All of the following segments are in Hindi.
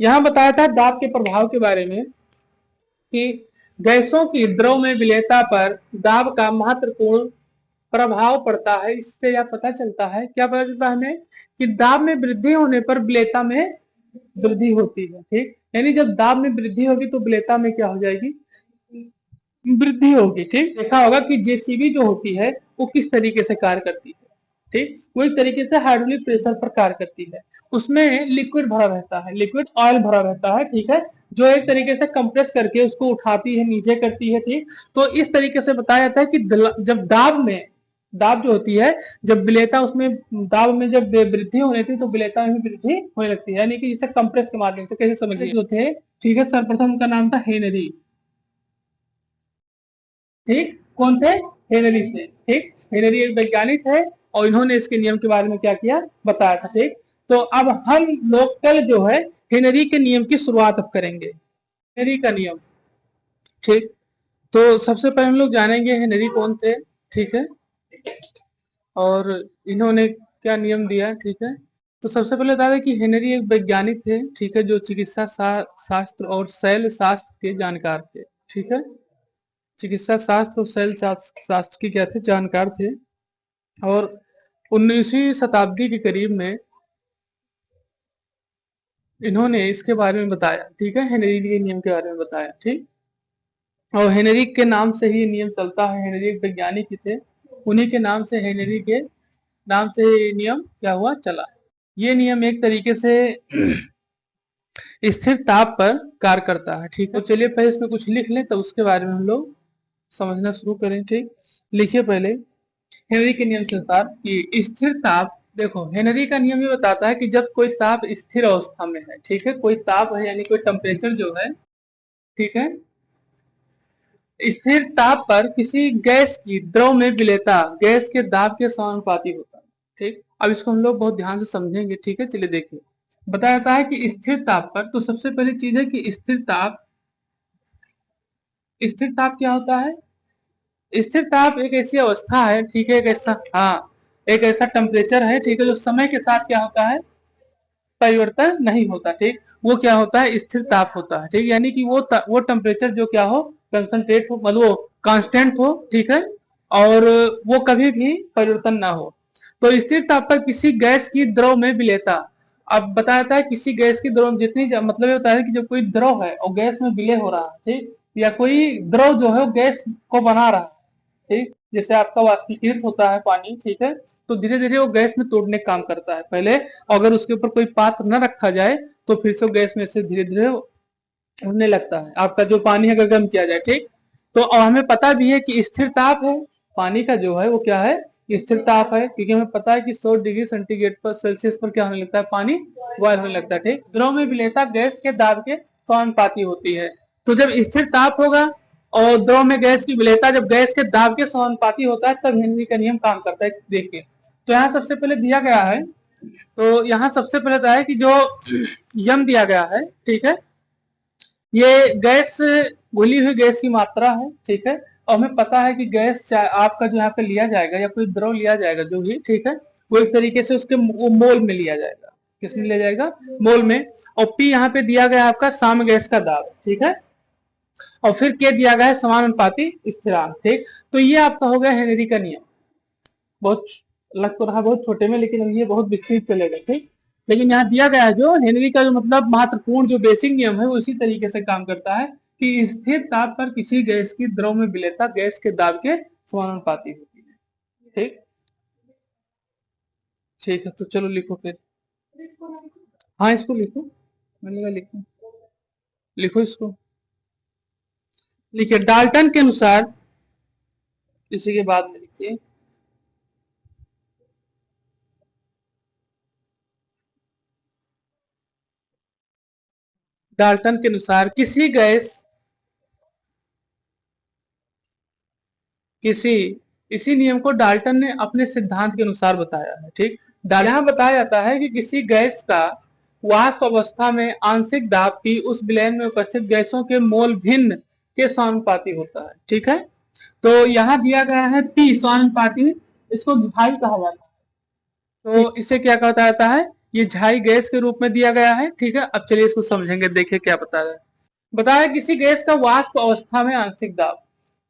यहाँ बताया था दाब के प्रभाव के बारे में कि गैसों की द्रव में विलेयता पर दाब का महत्वपूर्ण प्रभाव पड़ता है। इससे यह पता चलता है, क्या पता चलता है हमें, कि दाब में वृद्धि होने पर विलेयता में वृद्धि होती है। ठीक, यानी जब दाब में वृद्धि होगी तो विलेयता में क्या हो जाएगी, वृद्धि होगी। ठीक, देखा होगा कि जेसीबी जो होती है वो किस तरीके से कार्य करती है। ठीक, वो एक तरीके से हाइड्रोलिक प्रेशर पर कार्य करती है। उसमें लिक्विड भरा रहता है, लिक्विड ऑयल भरा रहता है। ठीक है, जो एक तरीके से कंप्रेस करके उसको उठाती है, नीचे करती है। ठीक, तो इस तरीके से बताया जाता है कि जब दाब जो होती है, जब विलेयता उसमें दाब में जब वृद्धि होने थी तो विलेयता में वृद्धि होने लगती है, यानी कि जिसे कंप्रेस के माध्यम से। कैसे समझिए, जो थे, ठीक है, सर्वप्रथम उनका नाम था हेनरी। ठीक, कौन थे, हेनरी थे। ठीक, हेनरी एक वैज्ञानिक है और इन्होंने इसके नियम के बारे में क्या किया, बताया था। ठीक, तो अब हम लोग कल जो है हेनरी के नियम की शुरुआत अब करेंगे, हेनरी का नियम। ठीक, तो सबसे पहले हम लोग जानेंगे हेनरी कौन थे। ठीक है, और इन्होंने क्या नियम दिया। ठीक है, तो सबसे पहले बता दें कि हेनरी एक वैज्ञानिक थे। ठीक है, जो चिकित्सा शास्त्र और शैल शास्त्र के जानकार थे। ठीक है, चिकित्सा शास्त्र और शैल शास्त्र के क्या थे, जानकार थे। और 19वीं शताब्दी के करीब में इन्होंने इसके बारे में बताया। ठीक है, हेनरी के नियम के बारे में बताया। ठीक, और हेनरी के नाम से ही नियम चलता है। हेनरी एक वैज्ञानिक ही थे, उन्हीं के नाम से, हेनरी के नाम से ये नियम क्या हुआ, चला। ये नियम एक तरीके से स्थिर ताप पर कार्य करता है। ठीक है, तो चलिए पहले इसमें कुछ लिख लें, तो उसके बारे में हम लोग समझना शुरू करें। ठीक, लिखिए पहले हेनरी के नियम के अनुसार कि स्थिर ताप, देखो हेनरी का नियम ये बताता है कि जब कोई ताप स्थिर अवस्था में है, ठीक है, कोई ताप है यानी कोई टेम्परेचर जो है, ठीक है, स्थिर ताप पर किसी गैस की द्रव में विलेयता गैस के दाब के समानुपाती होता है। ठीक, अब इसको हम लोग बहुत ध्यान से समझेंगे। ठीक है, चलिए देखिए, बताया जाता है कि स्थिर ताप पर, तो सबसे पहली चीज है कि स्थिर ताप क्या होता है। स्थिर ताप एक ऐसी अवस्था है, ठीक है, एक ऐसा, हाँ, एक ऐसा टेम्परेचर है, ठीक है, जो समय के साथ क्या होता है, परिवर्तन नहीं होता। ठीक, वो क्या होता है, स्थिर ताप होता है। ठीक, यानी कि वो टेम्परेचर जो क्या हो, कंसंट्रेट हो, मतलब वो कांस्टेंट हो। ठीक है, और वो कभी भी परिवर्तन ना हो। तो स्थिर ताप पर किसी गैस की द्रव में विलेयता, अब बताता है किसी गैस की द्रव जितनी, मतलब ये होता है कि जब कोई द्रव है और गैस में विलय हो रहा है, ठीक, या कोई द्रव जो है वो गैस को बना रहा है, ठीक, जैसे आपका वाष्पीकृत होता है पानी, ठीक है, तो धीरे धीरे वो गैस में तोड़ने का काम करता है पहले। अगर उसके ऊपर कोई पात्र न रखा जाए तो फिर से गैस में से धीरे धीरे उड़ने लगता है, आपका जो पानी है अगर गर्म किया जाए। ठीक, तो हमें पता भी है कि स्थिर ताप है पानी का जो है वो क्या है, स्थिर ताप है, क्योंकि हमें पता है कि 100 डिग्री सेंटीग्रेड पर, सेल्सियस पर क्या होने लगता है, पानी बॉयल होने लगता है। ठीक, द्रव में विलेयता गैस के दाब के समानुपाती होती है। तो जब स्थिर ताप होगा और द्रव में गैस की विलेयता जब गैस के दाब के समानुपाती होता है, तब हेनरी का नियम काम करता है। देखिए, तो यहाँ सबसे पहले दिया गया है, तो यहाँ सबसे पहले तो है कि जो यम दिया गया है, ठीक है, ये गैस, घुली हुई गैस की मात्रा है। ठीक है, और हमें पता है कि गैस आपका जो यहाँ पे लिया जाएगा या कोई द्रव लिया जाएगा जो भी, ठीक है, वो एक तरीके से उसके मोल में लिया जाएगा। किसमें लिया जाएगा, मोल में। और पी यहाँ पे दिया गया आपका साम गैस का दाब, ठीक है, और फिर के दिया गया है समानुपाती स्थिरांक। ठीक, तो ये आपका हो गया हेनरी का नियम। बहुत लग तो रहा बहुत छोटे में, लेकिन अब ये बहुत विस्तृत चलेगा। ठीक, लेकिन यहाँ दिया गया है जो हेनरी का जो मतलब महत्वपूर्ण जो बेसिक नियम है वो इसी तरीके से काम करता है कि स्थिर ताप पर किसी गैस की द्रव में विलेयता गैस के दाब के समानुपाती होती है। ठीक, ठीक है, तो चलो लिखो फिर। हाँ, इसको लिखो, मैंने कहा लिखो, लिखो इसको, लिखिए डाल्टन के अनुसार, इसी के बाद में लिखिए, डाल्टन के अनुसार किसी इसी नियम को डाल्टन ने अपने सिद्धांत के अनुसार बताया है। ठीक, यहाँ बताया जाता है कि किसी गैस का वाष्प अवस्था में आंशिक दाब की उस विलयन में उपस्थित गैसों के मोल भिन्न के समानुपाती होता है। ठीक है, तो यहाँ दिया गया है पी समानुपाती, इसको भाई कहा जाता है। तो इसे क्या कहा जाता है, ये झाई गैस के रूप में दिया गया है। ठीक है, अब चलिए इसको समझेंगे, देखिए क्या बता रहा है। बता रहा है किसी गैस का वाष्प अवस्था में आंशिक दाब।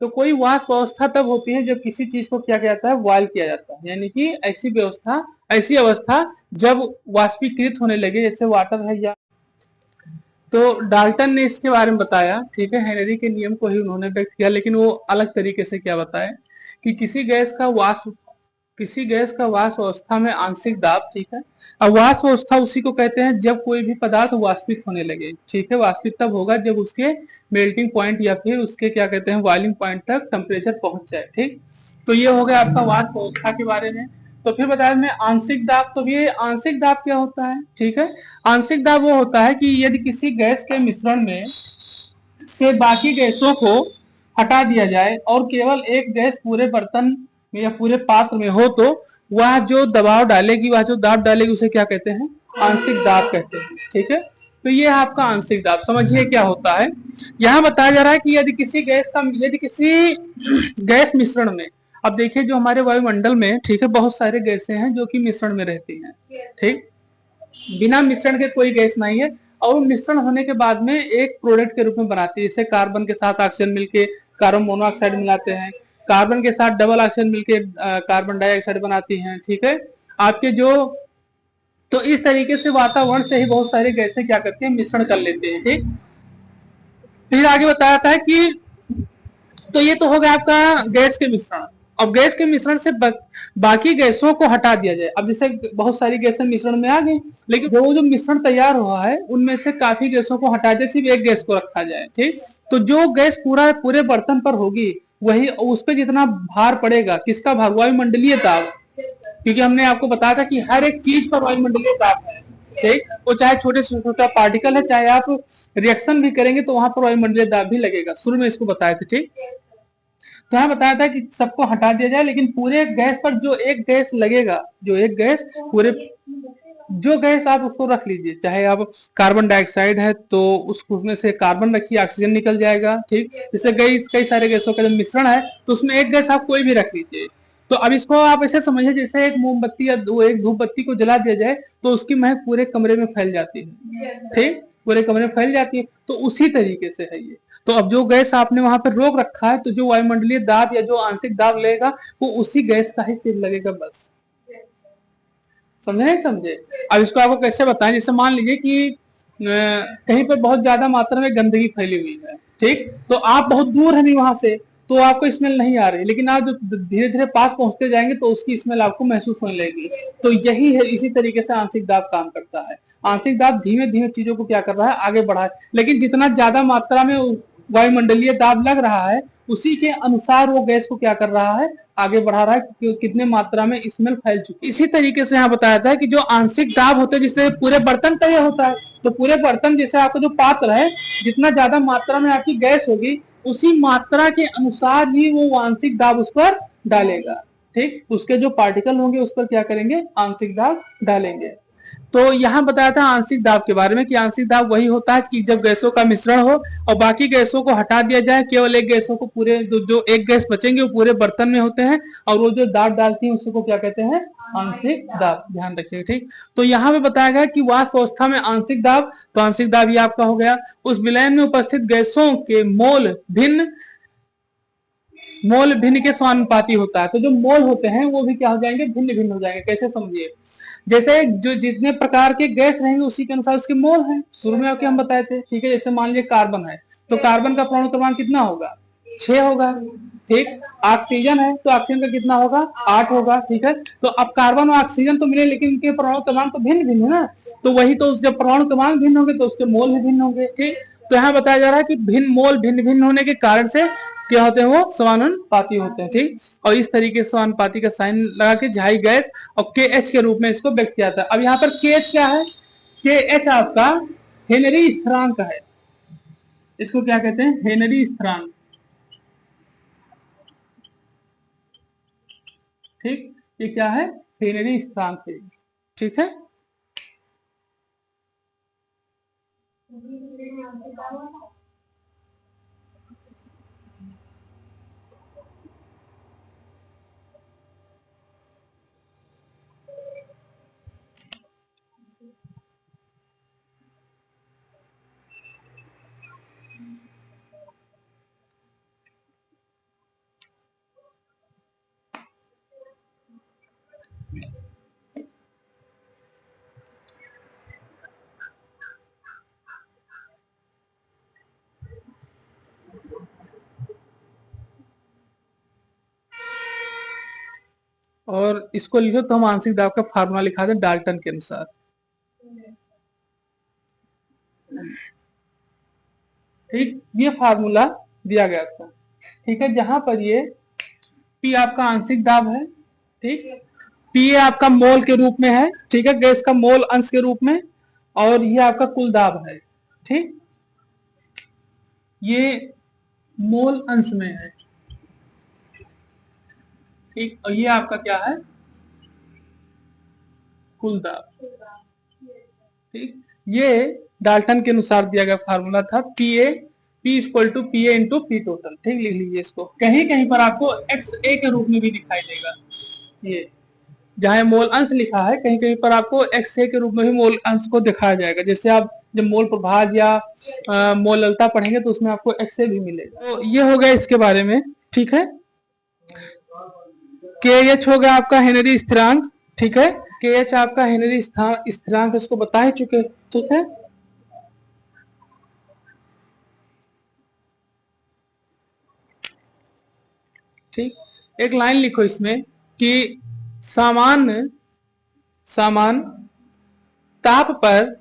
तो कोई वाष्प अवस्था तब होती है जब किसी चीज को क्या किया जाता है, बॉयल किया जाता है, यानी कि ऐसी व्यवस्था, ऐसी अवस्था जब वाष्पीकृत होने लगे, जैसे वाटर है या। तो डाल्टन ने इसके बारे में बताया, ठीक है, हेनरी के नियम को ही उन्होंने व्यक्त किया, लेकिन वो अलग तरीके से क्या बताए कि किसी गैस का वाष्प अवस्था में आंशिक दाब, ठीक है। अब वाष्प अवस्था उसी को कहते हैं जब कोई भी पदार्थ वाष्पित होने लगे, ठीक है। वाष्पित तब होगा जब उसके मेल्टिंग पॉइंट या फिर उसके क्या कहते हैं, बॉइलिंग पॉइंट तक टेम्परेचर पहुंच जाए, ठीक। तो ये हो गया आपका वाष्प अवस्था के बारे में। तो फिर बताया मैं आंशिक दाब। तो ये आंशिक दाब क्या होता है, ठीक है। आंशिक दाब वो होता है कि यदि किसी गैस के मिश्रण में से बाकी गैसों को हटा दिया जाए और केवल एक गैस पूरे बर्तन में या पूरे पात्र में हो, तो वह जो दबाव डालेगी, वह जो दाब डालेगी, उसे क्या कहते हैं, आंशिक दाब कहते हैं, ठीक है। तो ये आपका आंशिक दाब, समझिए क्या होता है। यहाँ बताया जा रहा है कि यदि किसी गैस मिश्रण में, अब देखिए जो हमारे वायुमंडल में, ठीक है, बहुत सारे गैसें हैं जो कि मिश्रण में रहती हैं, ठीक। बिना मिश्रण के कोई गैस नहीं है, और मिश्रण होने के बाद में एक प्रोडक्ट के रूप में बनाती है। जैसे कार्बन के साथ ऑक्सीजन मिलके कार्बन मोनोऑक्साइड मिलाते हैं, कार्बन के साथ डबल ऑक्सीजन मिलके कार्बन डाइऑक्साइड बनाती हैं, ठीक है। आपके जो, तो इस तरीके से वातावरण से ही बहुत सारी गैसें क्या करती हैं, मिश्रण कर लेते हैं, ठीक। फिर आगे बताया था कि, तो ये तो हो गया आपका गैस के मिश्रण। अब गैस के मिश्रण से बाकी गैसों को हटा दिया जाए। अब जैसे बहुत सारी गैसें मिश्रण में आ गई, लेकिन जो मिश्रण तैयार हुआ है उनमें से काफी गैसों को हटा दिया, सिर्फ एक गैस को रखा जाए, ठीक। तो जो गैस पूरे बर्तन पर होगी, वही उस पर जितना भार पड़ेगा, किसका भार, वायुमंडलीय दाब। क्योंकि हमने आपको बताया था कि हर एक चीज पर वायुमंडलीय दाब है, ठीक। वो चाहे छोटे से छोटा पार्टिकल है, चाहे आप रिएक्शन भी करेंगे तो वहां पर वायुमंडलीय दाब भी लगेगा। शुरू में इसको बताया था, ठीक। तो यहाँ बताया था कि सबको हटा दिया जाए, लेकिन पूरे गैस पर जो एक गैस लगेगा, जो एक गैस पूरे, जो गैस आप उसको रख लीजिए, चाहे आप कार्बन डाइऑक्साइड है तो उसमें से कार्बन रखिए, ऑक्सीजन निकल जाएगा, ठीक। जैसे कई सारे गैसों का जब मिश्रण है तो उसमें एक गैस आप कोई भी रख लीजिए। तो अब इसको आप ऐसे समझिए जैसे एक मोमबत्ती या एक धूप बत्ती को जला दिया जाए तो उसकी महक पूरे कमरे में फैल जाती है, ठीक, पूरे कमरे में फैल जाती है। तो उसी तरीके से है ये। तो अब जो गैस आपने वहां पर रोक रखा है, तो जो वायुमंडलीय दाब या जो आंशिक दाब लगेगा वो उसी गैस का ही सिर लगेगा, बस। समझे नहीं समझे? अब इसको आपको कैसे बताएं, जैसे मान लीजिए कि कहीं पर बहुत ज्यादा मात्रा में गंदगी फैली हुई है, ठीक। तो आप बहुत दूर है नहीं वहां से, तो आपको स्मेल नहीं आ रही, लेकिन आप जब धीरे धीरे पास पहुंचते जाएंगे तो उसकी स्मेल आपको महसूस होने लगेगी। तो यही है, इसी तरीके से आंशिक दाब काम करता है। आंशिक दाब धीमे धीमे चीजों को क्या कर रहा है, आगे बढ़ा है। लेकिन जितना ज्यादा मात्रा में वायुमंडलीय दाब लग रहा है, उसी के अनुसार वो गैस को क्या कर रहा है, आगे बढ़ा रहा है कि कितने मात्रा में स्मेल फैल चुकी है। इसी तरीके से यहाँ बताया था कि जो आंशिक दाब होते हैं, जिससे पूरे बर्तन का ये होता है, तो पूरे बर्तन जैसे आपका जो पात्र है, जितना ज्यादा मात्रा में आपकी गैस होगी, उसी मात्रा के अनुसार ही वो आंशिक दाब उस पर डालेगा, ठीक। उसके जो पार्टिकल होंगे उस पर क्या करेंगे, आंशिक दाब डालेंगे। तो यहाँ बताया था आंशिक दाब के बारे में कि आंशिक दाब वही होता है कि जब गैसों का मिश्रण हो और बाकी गैसों को हटा दिया जाए, केवल एक गैसों को पूरे जो एक गैस बचेंगे वो पूरे बर्तन में होते हैं, और वो जो दाब डालती है उसको क्या कहते हैं, आंशिक दाब। ध्यान रखिएगा, ठीक। तो यहाँ पे बताया गया कि वाष्प अवस्था में आंशिक दाब, तो आंशिक दाब ये आपका हो गया, उस विलयन में उपस्थित गैसों के मोल भिन्न के समानुपाती होता है। तो जो मोल होते हैं वो भी क्या हो जाएंगे, भिन्न भिन्न हो जाएंगे। कैसे समझिए, जैसे जो जितने प्रकार के गैस रहेंगे उसी के अनुसार उसके मोल हैं। शुरू में आपके हम बताए थे, ठीक है। जैसे मान लीजिए कार्बन है, तो कार्बन का परमाणु क्रमांक कितना होगा, 6 होगा, ठीक। ऑक्सीजन है तो ऑक्सीजन का कितना होगा, 8 होगा, ठीक है। तो अब कार्बन और ऑक्सीजन तो मिले, लेकिन इनके परमाणु क्रमांक तो भिन्न भिन्न है ना। तो वही तो, जब परमाणु क्रमांक भिन्न होंगे तो उसके मोल भी भिन्न होंगे, ठीक। तो यहाँ बताया जा रहा है कि भिन्न भिन्न होने के कारण से क्या होते हैं, वो समानुपाती होते हैं, ठीक। और इस तरीके से समानुपाती का साइन लगा के झाई गैस और के एच के रूप में इसको व्यक्त किया जाता है। अब यहाँ पर के एच क्या है, के एच आपका हेनरी स्थिरांक है। इसको क्या कहते हैं, हेनरी स्थिरांक, ठीक। ये क्या है, हेनरी स्थिरांक है, ठीक है। और इसको लिखो तो हम आंशिक दाब का फार्मूला लिखा दें डाल्टन के अनुसार। ठीक, ये फार्मूला दिया गया था। ठीक है, जहां पर ये पी आपका आंशिक दाब है, ठीक, पी आपका मोल के रूप में है, ठीक है, गैस का मोल अंश के रूप में, और ये आपका कुल दाब है। ठीक, ये मोल अंश में है। ठीक, और ये आपका क्या है, कुल दाब। ठीक, ये डाल्टन के अनुसार दिया गया फार्मूला था, P equal to P A into P total. ठीक, लिख लीजिए इसको। कहीं कहीं पर आपको एक्स ए के रूप में भी दिखाई देगा, ये जहां मोल अंश लिखा है कहीं कहीं पर आपको एक्स ए के रूप में भी मोल अंश को दिखाया जाएगा। जैसे आप जब मोल प्रभाग या मोललता पढ़ेंगे तो उसमें आपको एक्स ए भी मिलेगा। तो ये हो गया इसके बारे में। ठीक है, के एच हो गया आपका हेनरी स्थिरांक। ठीक है, के एच आपका हेनरी स्थिरांक, इसको बता ही चुके। ठीक है, ठीक, एक लाइन लिखो इसमें कि समान ताप पर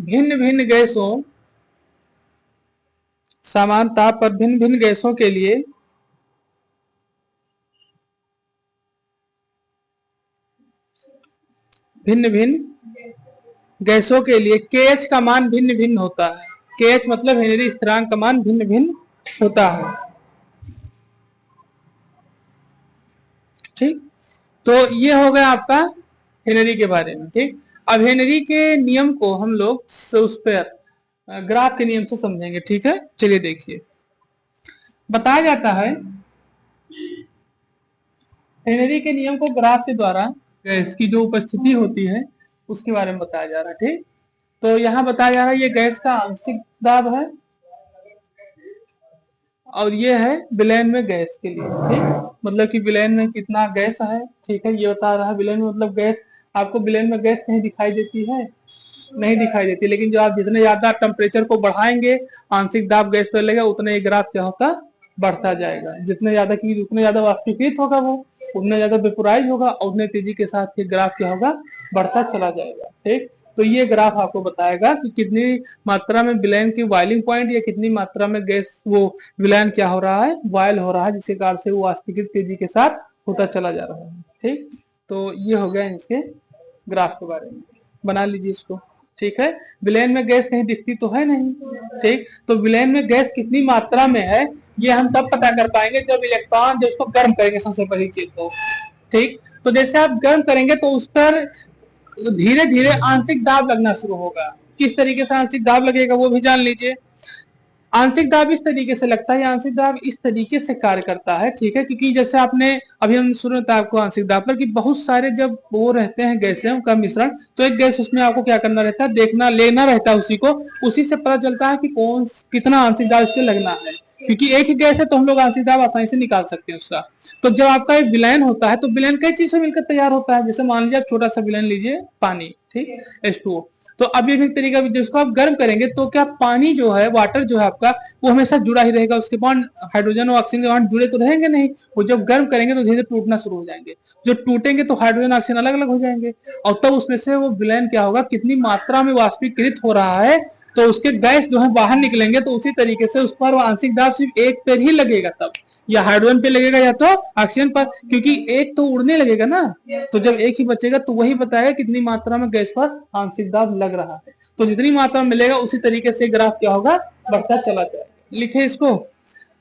भिन्न भिन्न गैसों के लिए के एच का मान भिन्न भिन्न होता है। के एच मतलब हेनरी स्थिरांक का मान भिन्न भिन्न होता है। ठीक, तो ये हो गया आपका हेनरी के बारे में। ठीक, अब हेनरी के नियम को हम लोग उस पर ग्राफ के नियम से समझेंगे। ठीक है, चलिए देखिए, बताया जाता है हेनरी के नियम को ग्राफ के द्वारा गैस की जो उपस्थिति होती है उसके बारे में बताया जा रहा है। ठीक, तो यहाँ बताया जा रहा है ये गैस का आंशिक दाब है और ये है विलयन में गैस के लिए। ठीक, मतलब कि विलयन में कितना गैस है। ठीक है, ये बता रहा है विलयन में मतलब गैस। आपको विलयन में गैस कहीं दिखाई देती है? नहीं दिखाई देती, लेकिन जो आप जितने ज्यादा टेम्परेचर को बढ़ाएंगे आंशिक दाब गैस पर लगेगा उतना ये ग्राफ क्या होता बढ़ता जाएगा। जितने ज्यादा की उतने ज्यादा वाष्पीकृत होगा वो, उतने ज्यादा वेपोराइज होगा और उतने तेजी के साथ ये ग्राफ क्या होगा बढ़ता चला जाएगा। ठीक, तो ये ग्राफ आपको बताएगा कि कितनी मात्रा में विलयन की बॉइलिंग पॉइंट या कितनी मात्रा में गैस वो विलयन क्या हो रहा है बॉयल हो रहा है, जिसके कारण से वो वाष्पीकृत तेजी के साथ होता चला जा रहा है। ठीक, तो ये हो गया इसके ग्राफ के बारे में, बना लीजिए इसको। ठीक है, विलयन में गैस कहीं दिखती तो है नहीं। ठीक, तो विलयन में गैस कितनी मात्रा में है ये हम तब पता कर पाएंगे जब इलेक्ट्रॉन, जब उसको गर्म करेंगे सबसे पहली चीज तो। ठीक, तो जैसे आप गर्म करेंगे तो उस पर धीरे धीरे आंशिक दाब लगना शुरू होगा। किस तरीके से आंशिक दाब लगेगा वो भी जान लीजिए। आंशिक दाब इस तरीके से लगता है, आंशिक दाब इस तरीके से कार्य करता है। ठीक है, क्योंकि जैसे आपने अभी हम सुना था आपको आंशिक दाब पर कि बहुत सारे जब वो रहते हैं गैसें का मिश्रण, तो एक गैस उसमें आपको क्या करना रहता है, देखना लेना रहता है उसी को, उसी से पता चलता है कि कौन कितना आंशिक दाब इसके लगना है। क्योंकि एक ही गैस है तो हम लोग आंशिक दाब आसानी से निकाल सकते हैं उसका। तो जब आपका एक विलयन होता है तो विलयन कई चीज से मिलकर तैयार होता है। जैसे मान लीजिए आप छोटा सा विलयन लीजिए पानी, ठीक, H2O। तो अब ये भी तरीका जिसको आप गर्म करेंगे तो क्या पानी जो है, वाटर जो है आपका, वो हमेशा जुड़ा ही रहेगा। उसके बॉन्ड हाइड्रोजन और ऑक्सीजन के बॉन्ड जुड़े तो रहेंगे नहीं, वो जब गर्म करेंगे तो धीरे धीरे टूटना शुरू हो जाएंगे। जो टूटेंगे तो हाइड्रोजन ऑक्सीजन अलग अलग हो जाएंगे और तब उसमें से वो विलयन क्या होगा, कितनी मात्रा में वाष्पीकृत हो रहा है तो उसके गैस जो है बाहर निकलेंगे। तो उसी तरीके से उस पर आंशिक दाब सिर्फ एक पर ही लगेगा, तब या हाइड्रोजन पे लगेगा या तो ऑक्सीजन पर, क्योंकि एक तो उड़ने लगेगा ना। तो जब एक ही बचेगा तो वही बताएगा कितनी मात्रा में गैस पर आंशिक दाब लग रहा है। तो जितनी मात्रा में मिलेगा उसी तरीके से ग्राफ क्या होगा बढ़ता चला जाएगा। लिखे इसको।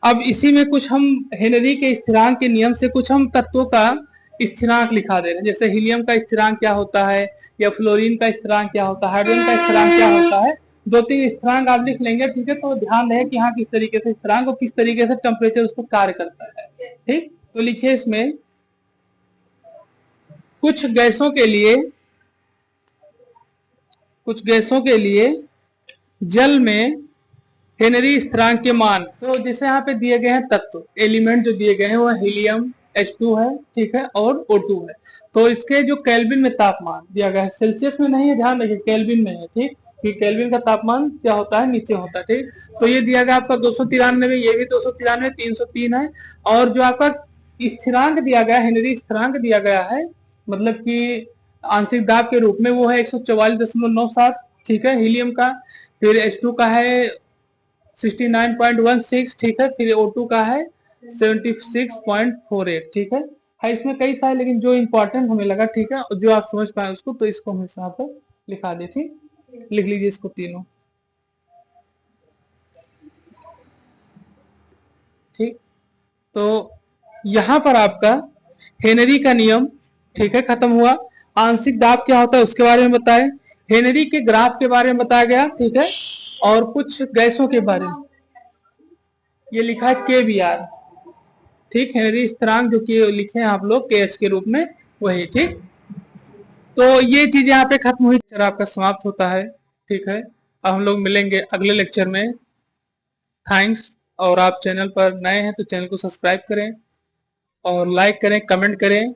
अब इसी में कुछ हम हेनरी के स्थिरांक के नियम से कुछ हम तत्वों का स्थिरांक लिखा दे रहे हैं। जैसे हीलियम का स्थिरांक क्या होता है, या फ्लोरीन का स्थिरांक क्या होता है, हाइड्रोजन का स्थिरांक क्या होता है, दो तीन स्थिरांक आप लिख लेंगे। ठीक है, तो ध्यान रहे कि हाँ किस तरीके से स्थिरांक और किस तरीके से टेम्परेचर उस पर कार्य करता है। ठीक, तो लिखिए इसमें कुछ गैसों के लिए जल में हेनरी स्थिरांक के मान, तो जैसे यहाँ पे दिए गए हैं तत्व एलिमेंट जो दिए गए हैं वो हीलियम H2 है, ठीक है, और O2 है। तो इसके जो केल्विन में तापमान दिया गया है, सेल्सियस में नहीं है, ध्यान रखिए केल्विन में है। ठीक, कि केल्विन का तापमान क्या होता है, नीचे होता है। ठीक, तो ये दिया गया आपका 293, ये भी 293, 303 है। और जो आपका स्थिरांक दिया गया, हेनरी स्थिरांक दिया गया है, मतलब कि आंशिक दाब के रूप में, वो है 144.97। ठीक है, हीलियम का। फिर H2 का है 69.16। ठीक है, फिर O2 का है 76.48। ठीक है इसमें कई सारे, लेकिन जो इंपॉर्टेंट हमें लगा, ठीक है, जो आप समझ पाए उसको, तो इसको हम यहाँ पर लिखा दे। ठीक, लिख लीजिए इसको तीनों। ठीक, तो यहाँ पर आपका हेनरी का नियम, ठीक है, खत्म हुआ। आंशिक दाब क्या होता है उसके बारे में बताए, हेनरी के ग्राफ के बारे में बताया गया। ठीक है, और कुछ गैसों के बारे में, ये लिखा है के बी आर। ठीक, हेनरी स्थिरांक जो कि लिखे हैं आप लोग के एच के रूप में, वही। ठीक, तो ये चीज यहाँ पे खत्म हुई, लेक्चर आपका समाप्त होता है। ठीक है, अब हम लोग मिलेंगे अगले लेक्चर में। थैंक्स। और आप चैनल पर नए हैं तो चैनल को सब्सक्राइब करें और लाइक करें, कमेंट करें।